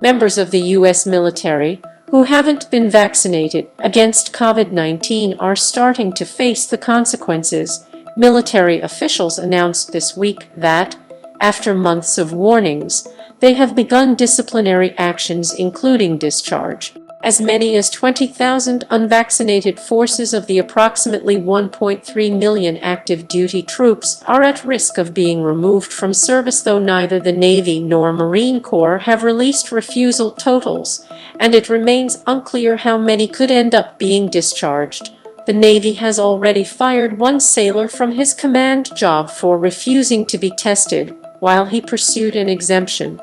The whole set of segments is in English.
Members of the U.S. military who haven't been vaccinated against COVID-19 are starting to face the consequences. Military officials announced this week that, after months of warnings, they have begun disciplinary actions including discharge. As many as 20,000 unvaccinated forces of the approximately 1.3 million active duty troops are at risk of being removed from service, though neither the Navy nor Marine Corps have released refusal totals, and it remains unclear how many could end up being discharged. The Navy has already fired one sailor from his command job for refusing to be tested while he pursued an exemption.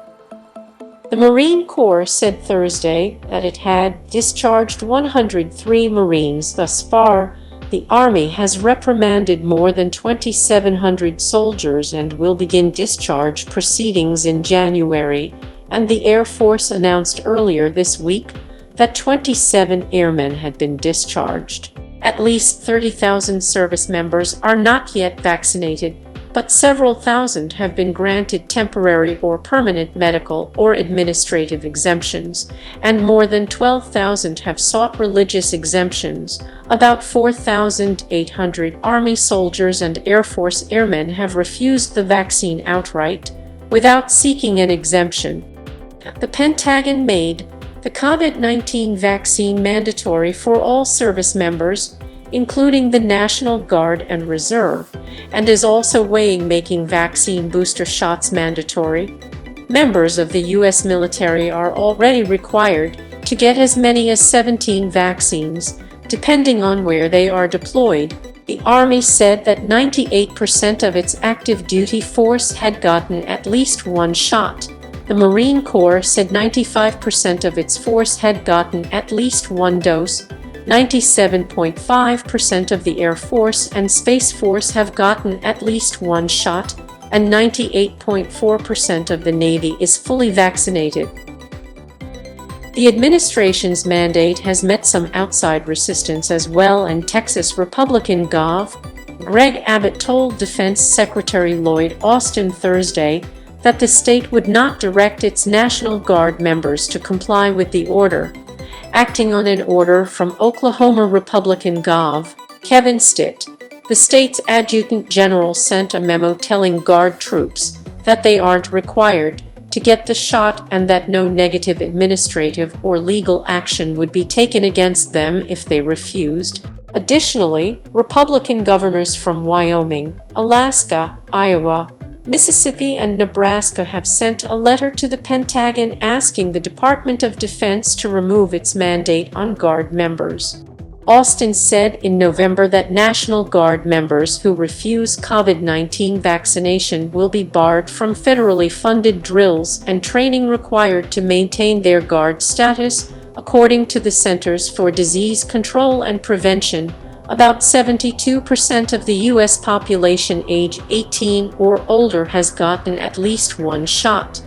The Marine Corps said Thursday that it had discharged 103 Marines thus far. The Army has reprimanded more than 2,700 soldiers and will begin discharge proceedings in January, and the Air Force announced earlier this week that 27 airmen had been discharged. At least 30,000 service members are not yet vaccinated, but several thousand have been granted temporary or permanent medical or administrative exemptions, and more than 12,000 have sought religious exemptions. About 4,800 Army soldiers and Air Force airmen have refused the vaccine outright, without seeking an exemption. The Pentagon made the COVID-19 vaccine mandatory for all service members, including the National Guard and Reserve, and is also weighing making vaccine booster shots mandatory. Members of the U.S. military are already required to get as many as 17 vaccines, depending on where they are deployed. The Army said that 98% of its active duty force had gotten at least one shot. The Marine Corps said 95% of its force had gotten at least one dose. 97.5% of the Air Force and Space Force have gotten at least one shot, and 98.4% of the Navy is fully vaccinated. The administration's mandate has met some outside resistance as well, and Texas Republican Gov. Greg Abbott told Defense Secretary Lloyd Austin Thursday that the state would not direct its National Guard members to comply with the order. Acting on an order from Oklahoma Republican Gov. Kevin Stitt, the state's adjutant general sent a memo telling Guard troops that they aren't required to get the shot and that no negative administrative or legal action would be taken against them if they refused. Additionally, Republican governors from Wyoming, Alaska, Iowa, Mississippi, and Nebraska have sent a letter to the Pentagon asking the Department of Defense to remove its mandate on Guard members. Austin said in November that National Guard members who refuse COVID-19 vaccination will be barred from federally funded drills and training required to maintain their Guard status, according to the Centers for Disease Control and Prevention. About 72% of the U.S. population age 18 or older has gotten at least one shot.